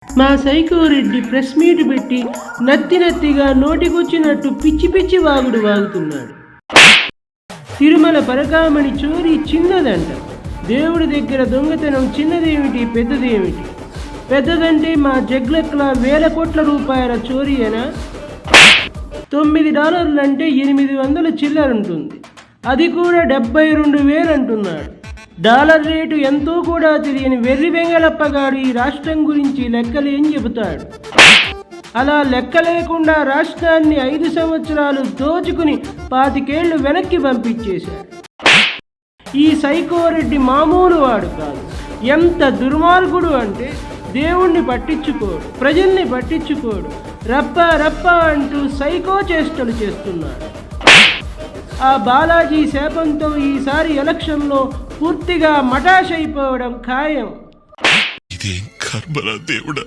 మా psycho Reddy press meet పెట్టి నత్తిగా నోటికొచ్చినట్టు పిచ్చి పిచ్చి వాగుడు వాగుతున్నాడు. తిరుమల పరకామణి చోరీ చిన్నదంట. దేవుడి దగ్గర దొంగతనం చిన్నదేమిటి పెద్దదేమిటి? పెద్దదంటే మా జగ్లక్ల వేల కోట్ల రూపాయల చోరీయేనా? $9 అంటే 800 చిల్లరుంటుంది. అది కూడా 72,000 అంటున్నాడు. డాలర్ రేటు ఎంతో కూడా తెలియని వెర్రి వెంగళప్పగాడు ఈ రాష్ట్రం గురించి లెక్కలేం చెబుతాడు. అలా లెక్క లేకుండా రాష్ట్రాన్ని 5 సంవత్సరాలు దోచుకుని 25 ఏళ్లు వెనక్కి పంపించేశాడు. ఈ సైకో రెడ్డి మామూలు వాడు కాదు. ఎంత దుర్మార్గుడు అంటే దేవుణ్ణి పట్టించుకోడు, ప్రజల్ని పట్టించుకోడు, రప్ప అంటూ సైకో చేష్టలు చేస్తున్నాడు. ఆ బాలాజీ శాపంతో ఈసారి ఎలక్షన్లో పూర్తిగా మటాష్ అయిపోవడం ఖాయం. ఇదేం కర్మరా దేవుడా.